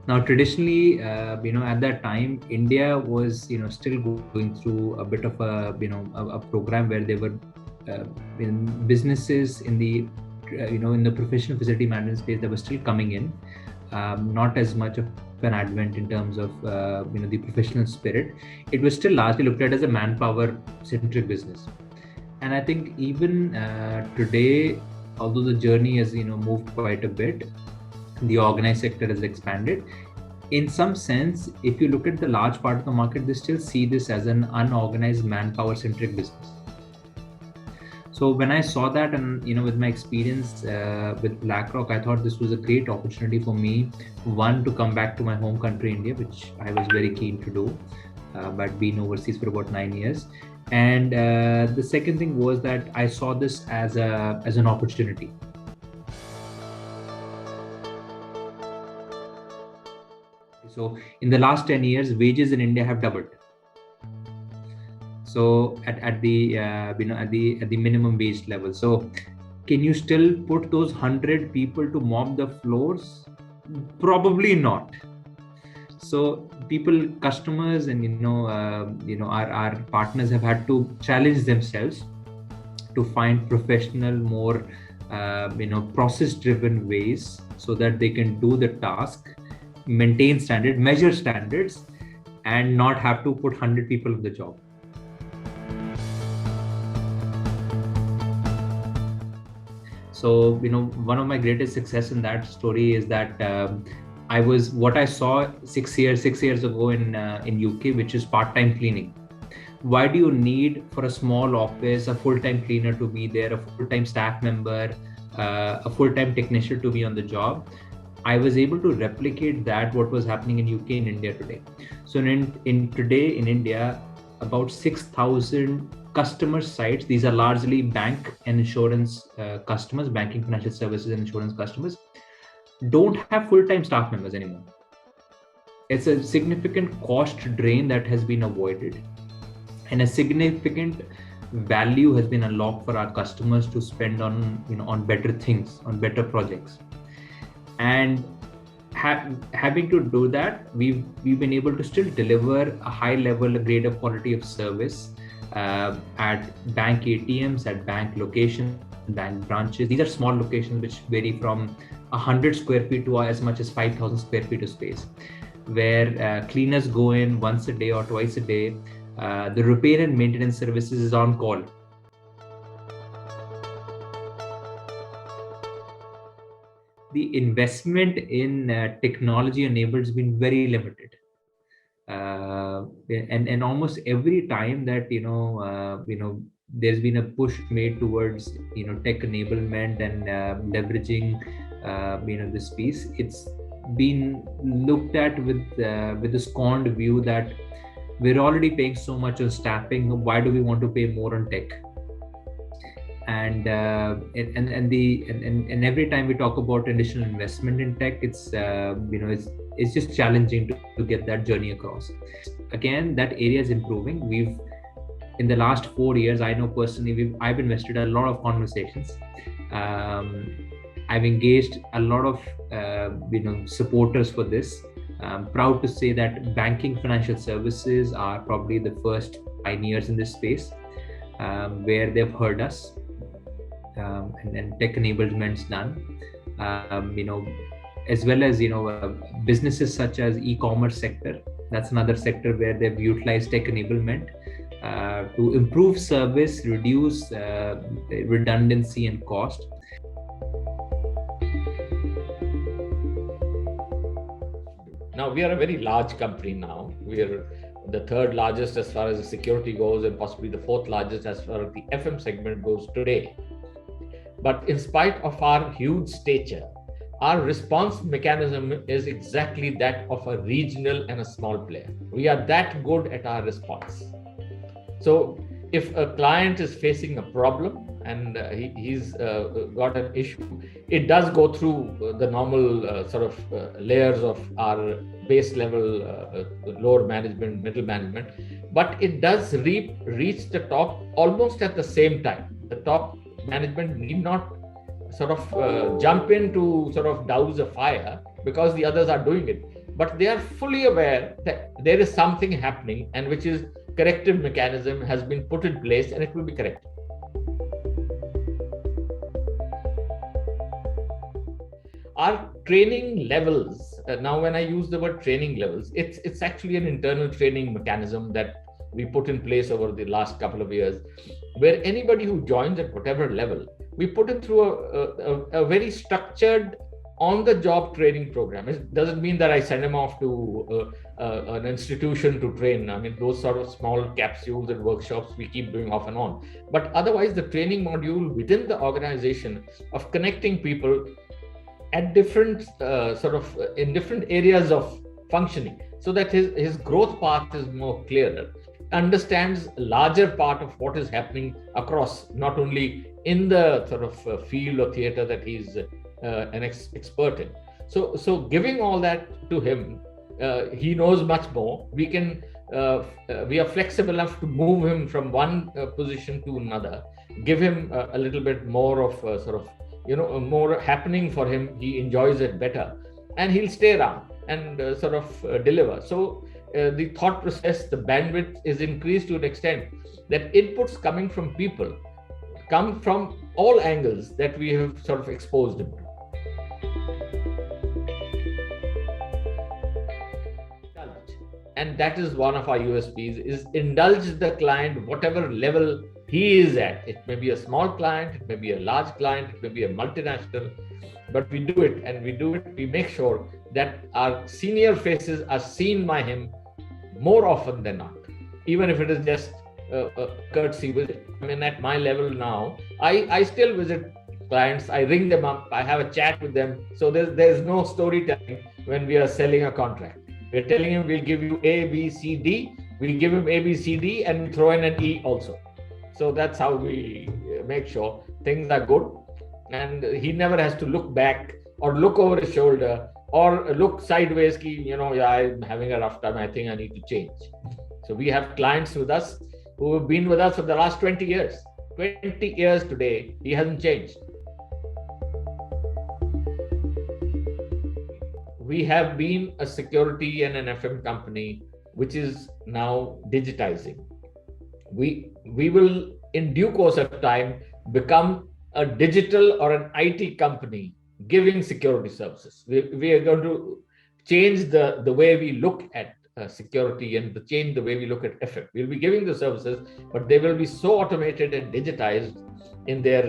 Now, traditionally, at that time, India was, still going through a bit of a program where there were businesses in the professional facility management space that were still coming in, not as much of an advent in terms of, the professional spirit. It was still largely looked at as a manpower-centric business. And I think even today, although the journey has, moved quite a bit, the organized sector has expanded. In some sense, if you look at the large part of the market, they still see this as an unorganized manpower centric business. So when I saw that, and with my experience with BlackRock, I thought this was a great opportunity for me, one, to come back to my home country, India, which I was very keen to do, but been overseas for about 9 years. And the second thing was that I saw this as an opportunity. So in the last 10 years, wages in India have doubled. So at the at the minimum wage level. So can you still put those 100 people to mop the floors? Probably not. So people, customers, and our partners have had to challenge themselves to find professional, more process-driven ways so that they can do the task, maintain standard, measure standards, and not have to put 100 people on the job. So, one of my greatest success in that story is that what I saw 6 years ago in UK, which is part-time cleaning. Why do you need, for a small office, a full-time cleaner to be there, a full-time staff member, a full-time technician to be on the job? I was able to replicate that, what was happening in UK and India today. So today in India, about 6,000 customer sites, these are largely bank and insurance customers, banking, financial services and insurance customers, don't have full-time staff members anymore. It's a significant cost drain that has been avoided, and a significant value has been unlocked for our customers to spend on better things, on better projects. And having to do that, we've been able to still deliver a high level, a grade of quality of service at bank ATMs, at bank locations, bank branches. These are small locations which vary from 100 square feet to as much as 5,000 square feet of space, where cleaners go in once a day or twice a day. The repair and maintenance services is on call. The investment in technology enabled has been very limited, and almost every time that there's been a push made towards tech enablement and leveraging this piece, it's been looked at with a scorned view that we're already paying so much on staffing. Why do we want to pay more on tech? And every time we talk about additional investment in tech, it's just challenging to get that journey across. Again, that area is improving. In the last 4 years, I know personally, I've invested a lot of conversations. I've engaged a lot of supporters for this. I'm proud to say that banking financial services are probably the first pioneers in this space, where they've heard us. And tech enablement's done, as well as businesses such as e-commerce sector. That's another sector where they've utilized tech enablement to improve service, reduce redundancy and cost. Now we are a very large company now. We are the third largest as far as the security goes, and possibly the fourth largest as far as the FM segment goes today. But in spite of our huge stature, our response mechanism is exactly that of a regional and a small player. We are that good at our response. So if a client is facing a problem and he's got an issue, it does go through the normal layers of our base level, lower management, middle management, but it does reach the top almost at the same time. The top management need not jump in to douse a fire because the others are doing it. but they are fully aware that there is something happening, and which is corrective mechanism has been put in place and it will be corrected. Our training levels, now when I use the word training levels, it's actually an internal training mechanism that we put in place over the last couple of years, where anybody who joins at whatever level, we put him through a very structured on-the-job training program. It doesn't mean that I send him off to an institution to train. I mean, those sort of small capsules and workshops we keep doing off and on. But otherwise, the training module within the organization of connecting people at different in different areas of functioning, so that his growth path is more clearer, understands a larger part of what is happening across, not only in the sort of field or theater that he's an expert in. So giving all that to him, he knows much more. We can we are flexible enough to move him from one position to another, give him a little bit more of more happening for him. He enjoys it better, and he'll stay around and deliver. So the thought process, the bandwidth is increased to an extent that inputs coming from people come from all angles that we have sort of exposed him to. And that is one of our USPs, is indulge the client whatever level he is at. It may be a small client, it may be a large client, it may be a multinational, but we do it, and we make sure that our senior faces are seen by him more often than not, even if it is just a courtesy visit. I mean, at my level now, I still visit clients, I ring them up, I have a chat with them. So there's no storytelling when we are selling a contract. We're telling him we'll give you A, B, C, D. We'll give him A, B, C, D, and throw in an E also. So that's how we make sure things are good. And he never has to look back or look over his shoulder or look sideways, I'm having a rough time, I think I need to change. So we have clients with us who have been with us for the last 20 years. 20 years today, he hasn't changed. We have been a security and an FM company which is now digitizing. We will, in due course of time, become a digital or an IT company giving security services. We are going to change the way we look at security and change the way we look at FM. We'll be giving the services, but they will be so automated and digitized in their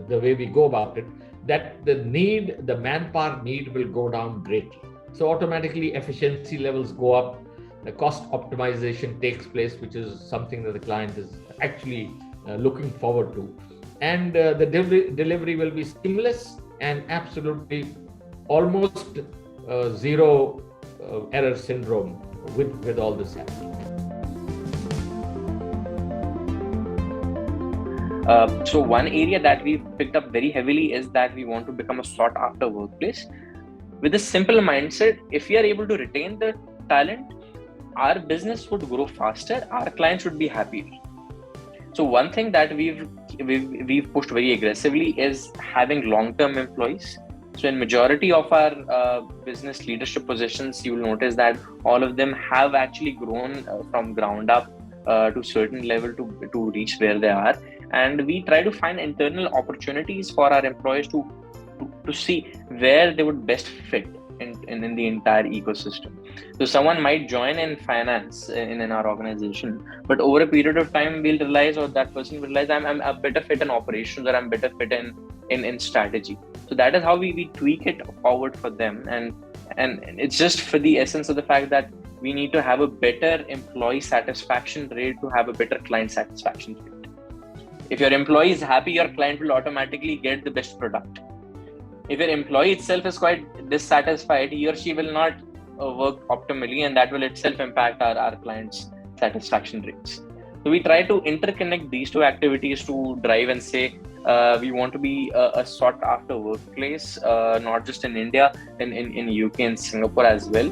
the way we go about it, that the manpower need will go down greatly. So automatically efficiency levels go up, the cost optimization takes place, which is something that the client is actually looking forward to. And the delivery will be seamless and absolutely almost zero error syndrome with all this happening. So one area that we've picked up very heavily is that we want to become a sought-after workplace. With a simple mindset, if we are able to retain the talent, our business would grow faster, our clients would be happier. So one thing that we've pushed very aggressively is having long-term employees. So in majority of our business leadership positions, you will notice that all of them have actually grown from ground up to certain level to reach where they are. And we try to find internal opportunities for our employees to see where they would best fit in the entire ecosystem. So someone might join in finance in our organization, but over a period of time, we'll realize, or that person will realize, I'm a better fit in operations, or I'm better fit in strategy. So that is how we tweak it forward for them. And it's just for the essence of the fact that we need to have a better employee satisfaction rate to have a better client satisfaction rate. If your employee is happy, your client will automatically get the best product. If your employee itself is quite dissatisfied, he or she will not work optimally, and that will itself impact our clients' satisfaction rates. So we try to interconnect these two activities to drive and say, we want to be a sought after workplace, not just in India, in UK and Singapore as well.